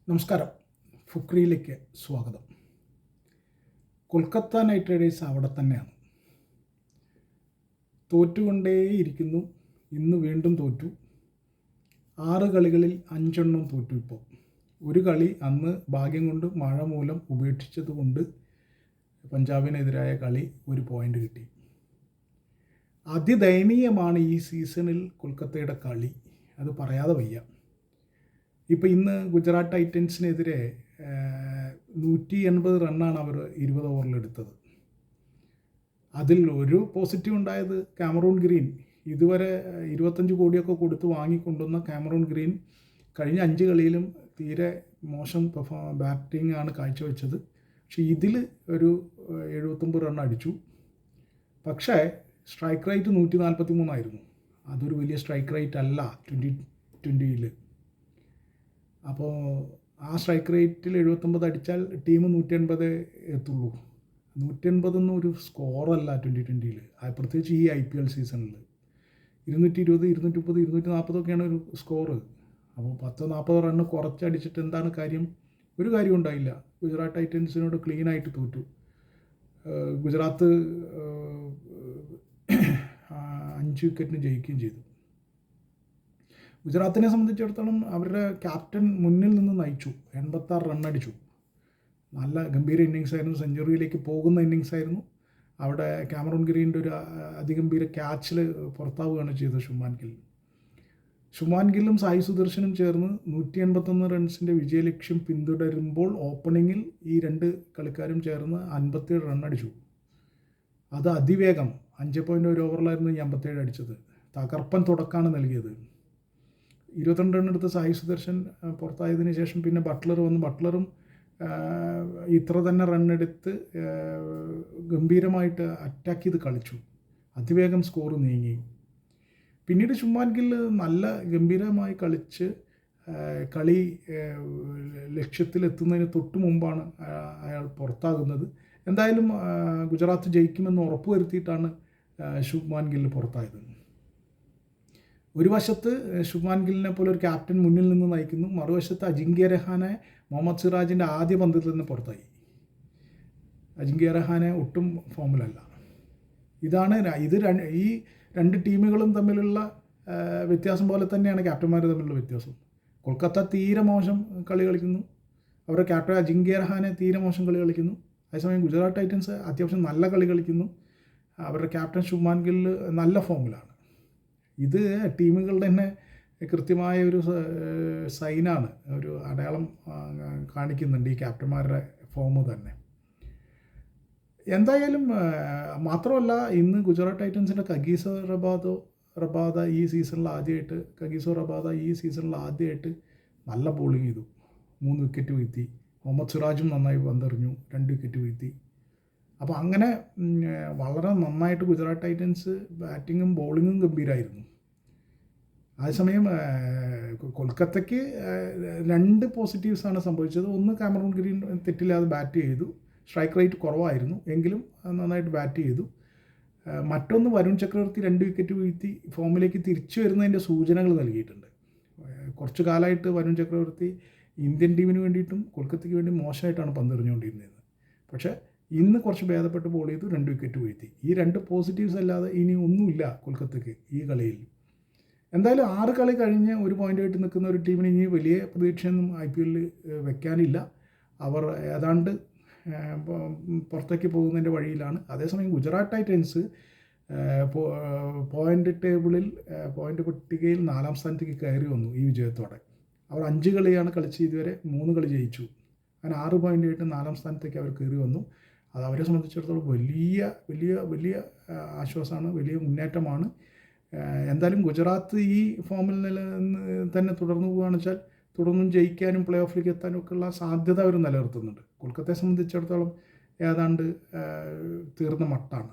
നമസ്കാരം. ഫുക്രിയിലേക്ക് സ്വാഗതം. Kolkata night Riders അവിടെ തന്നെയാണ്. തോറ്റുകൊണ്ടേയിരിക്കുന്നു. ഇന്ന് വീണ്ടും തോറ്റു. 6 കളികളിൽ 5 എണ്ണം തോറ്റു. ഇപ്പോൾ ഒരു കളി അന്ന് ഭാഗ്യം കൊണ്ട് മഴ മൂലം ഉപേക്ഷിച്ചതുകൊണ്ട് പഞ്ചാബിനെതിരായ കളി 1 പോയിൻ്റ് കിട്ടി. അതിദയനീയമാണ് ഈ സീസണിൽ കൊൽക്കത്തയുടെ കളി, അത് പറയാതെ വയ്യ. ഇപ്പോൾ ഇന്ന് ഗുജറാത്ത് ടൈറ്റൻസിനെതിരെ 180 റണ്ണാണ് അവർ 20 ഓവറിലെടുത്തത്. അതിൽ ഒരു പോസിറ്റീവ് ഉണ്ടായത് കാമറൂൺ ഗ്രീൻ. ഇതുവരെ 25 കോടിയൊക്കെ കൊടുത്ത് വാങ്ങിക്കൊണ്ടുവന്ന കാമറൂൺ ഗ്രീൻ കഴിഞ്ഞ 5 കളിയിലും തീരെ മോശം ബാറ്റിംഗ് ആണ് കാഴ്ചവെച്ചത്. പക്ഷേ ഇതിൽ ഒരു 79 റൺ അടിച്ചു. പക്ഷേ സ്ട്രൈക്ക് റേറ്റ് 143 ആയിരുന്നു. അതൊരു വലിയ സ്ട്രൈക്ക് റേറ്റ് അല്ല 2020. അപ്പോൾ ആ സ്ട്രൈക്ക് റേറ്റിൽ 79 അടിച്ചാൽ ടീം 180 എത്തുള്ളൂ. 180 ഒരു സ്കോറല്ല 2020. പ്രത്യേകിച്ച് ഈ IPL സീസണിൽ 220, 230, 240 ഒക്കെയാണ് ഒരു സ്കോറ്. അപ്പോൾ 10-40 റണ്ണ് കുറച്ചടിച്ചിട്ട് എന്താണ് കാര്യം? ഒരു കാര്യം ഉണ്ടായില്ല. ഗുജറാത്ത് ടൈറ്റൻസിനോട് ക്ലീനായിട്ട് തോറ്റു. ഗുജറാത്ത് 5 വിക്കറ്റിന് ജയിക്കുകയും ചെയ്തു. ഗുജറാത്തിനെ സംബന്ധിച്ചിടത്തോളം അവരുടെ ക്യാപ്റ്റൻ മുന്നിൽ നിന്ന് നയിച്ചു, 86 റണ്ണടിച്ചു. നല്ല ഗംഭീര ഇന്നിങ്സ് ആയിരുന്നു. സെഞ്ചുറിയിലേക്ക് പോകുന്ന ഇന്നിങ്സ് ആയിരുന്നു. അവിടെ കാമറൂൺ ഗ്രീൻ്റെ ഒരു അതിഗംഭീര ക്യാച്ചിൽ പുറത്താവുകയാണ് ചെയ്തത് ശുഭ്മാൻ ഗില്ലും സായി സുദർശനും ചേർന്ന് 181 റൺസിൻ്റെ വിജയലക്ഷ്യം പിന്തുടരുമ്പോൾ ഓപ്പണിങ്ങിൽ ഈ 2 കളിക്കാരും ചേർന്ന് 57 റണ്ണടിച്ചു. അത് അതിവേഗം 5.1 ഓവറിലായിരുന്നു ഈ 57 അടിച്ചത്. തകർപ്പൻ തുടക്കമാണ് നൽകിയത്. 22 റണ്ണെടുത്ത് സായി സുദർശൻ പുറത്തായതിനു ശേഷം പിന്നെ ബട്ട്ലർ വന്നു. ബട്ട്ലറും ഇത്ര തന്നെ റണ്ണെടുത്ത് ഗംഭീരമായിട്ട് അറ്റാക്ക് ചെയ്ത് കളിച്ചു. അതിവേഗം സ്കോർ നീങ്ങി. പിന്നീട് ശുഭ്മാൻ ഗില്ല് നല്ല ഗംഭീരമായി കളിച്ച് കളി ലക്ഷ്യത്തിലെത്തുന്നതിന് തൊട്ട് മുമ്പാണ് അയാൾ പുറത്താകുന്നത്. എന്തായാലും ഗുജറാത്ത് ജയിക്കുമെന്ന് ഉറപ്പുവരുത്തിയിട്ടാണ് ശുഭ്മാൻ ഗില്ല് പുറത്തായത്. ഒരു വശത്ത് ശുഭ്മാൻ ഗില്ലിനെ പോലെ ഒരു ക്യാപ്റ്റൻ മുന്നിൽ നിന്ന് നയിക്കുന്നു, മറുവശത്ത് അജിങ്ക്യ രഹാനെ മുഹമ്മദ് സിറാജിൻ്റെ ആദ്യ പന്തിൽ നിന്ന് പുറത്തായി. അജിങ്ക്യ രഹാനെ ഒട്ടും ഫോമിലല്ല. ഈ 2 ടീമുകളും തമ്മിലുള്ള വ്യത്യാസം പോലെ തന്നെയാണ് ക്യാപ്റ്റന്മാർ തമ്മിലുള്ള വ്യത്യാസം. കൊൽക്കത്ത തീരെ മോശം കളി കളിക്കുന്നു, അവരുടെ ക്യാപ്റ്റൻ അജിങ്ക്യ രഹാനെ തീരെ മോശം കളി കളിക്കുന്നു. അതേസമയം ഗുജറാത്ത് ടൈറ്റൻസ് അത്യാവശ്യം നല്ല കളി കളിക്കുന്നു, അവരുടെ ക്യാപ്റ്റൻ ശുഭ്മാൻ ഗില്ല് നല്ല ഫോമിലാണ്. ഇത് ടീമുകളുടെ തന്നെ കൃത്യമായ ഒരു സൈനാണ്, ഒരു അടയാളം കാണിക്കുന്നുണ്ട് ഈ ക്യാപ്റ്റന്മാരുടെ ഫോം തന്നെ. എന്തായാലും മാത്രമല്ല, ഇന്ന് ഗുജറാത്ത് ടൈറ്റൻസിൻ്റെ കഗീസോ റബാദ ഈ സീസണിൽ ആദ്യമായിട്ട് നല്ല ബോളിംഗ് ചെയ്തു. 3 വിക്കറ്റ് വീഴ്ത്തി. മുഹമ്മദ് സിറാജും നന്നായി പന്തെറിഞ്ഞു, 2 വിക്കറ്റ് വീഴ്ത്തി. അപ്പോൾ അങ്ങനെ വളരെ നന്നായിട്ട് ഗുജറാത്ത് ടൈറ്റൻസ് ബാറ്റിങ്ങും ബോളിങ്ങും ഗംഭീരമായിരുന്നു. അതേസമയം കൊൽക്കത്തയ്ക്ക് 2 പോസിറ്റീവ്സാണ് സംഭവിച്ചത്. ഒന്ന്, കാമറൂൺ ഗ്രീൻ തെറ്റില്ലാതെ ബാറ്റ് ചെയ്തു. സ്ട്രൈക്ക് റേറ്റ് കുറവായിരുന്നു എങ്കിലും നന്നായിട്ട് ബാറ്റ് ചെയ്തു. മറ്റൊന്ന്, വരുൺ ചക്രവർത്തി 2 വിക്കറ്റ് വീഴ്ത്തി ഫോമിലേക്ക് തിരിച്ചു വരുന്നതിൻ്റെ സൂചനകൾ നൽകിയിട്ടുണ്ട്. കുറച്ച് കാലമായിട്ട് വരുൺ ചക്രവർത്തി ഇന്ത്യൻ ടീമിന് വേണ്ടിയിട്ടും കൊൽക്കത്തയ്ക്ക് വേണ്ടി മോശമായിട്ടാണ് പന്തെറിഞ്ഞുകൊണ്ടിരുന്നത്. പക്ഷേ ഇന്ന് കുറച്ച് ഭേദപ്പെട്ട് ബോൾ ചെയ്തു, 2 വിക്കറ്റ് വീഴ്ത്തി. ഈ 2 പോസിറ്റീവ്സ് അല്ലാതെ ഇനി ഒന്നുമില്ല കൊൽക്കത്തയ്ക്ക് ഈ കളിയിൽ. എന്തായാലും 6 കളി കഴിഞ്ഞ് 1 പോയിൻ്റായിട്ട് നിൽക്കുന്ന ഒരു ടീമിന് ഇനി വലിയ പ്രതീക്ഷയൊന്നും IPL വെക്കാനില്ല. അവർ ഏതാണ്ട് പുറത്തേക്ക് പോകുന്നതിൻ്റെ വഴിയിലാണ്. അതേസമയം ഗുജറാത്ത് ടൈറ്റൻസ് പോയിൻ്റ് പട്ടികയിൽ 4ാം സ്ഥാനത്തേക്ക് കയറി വന്നു ഈ വിജയത്തോടെ. അവർ 5 കളിയാണ് കളിച്ച് ഇതുവരെ 3 കളി ജയിച്ചു. അങ്ങനെ 6 പോയിൻ്റായിട്ട് 4ാം സ്ഥാനത്തേക്ക് അവർ കയറി വന്നു. അത് അവരെ സംബന്ധിച്ചിടത്തോളം വലിയ വലിയ വലിയ ആശ്വാസമാണ്, വലിയ മുന്നേറ്റമാണ്. എന്തായാലും ഗുജറാത്ത് ഈ ഫോമിൽ തന്നെ തുടർന്നു പോകുകയാണെന്ന് വെച്ചാൽ തുടർന്നും ജയിക്കാനും പ്ലേ ഓഫിലേക്ക് എത്താനും ഒക്കെയുള്ള സാധ്യത അവർ നിലനിർത്തുന്നുണ്ട്. കൊൽക്കത്തയെ സംബന്ധിച്ചിടത്തോളം ഏതാണ്ട് തീർന്ന മട്ടാണ്.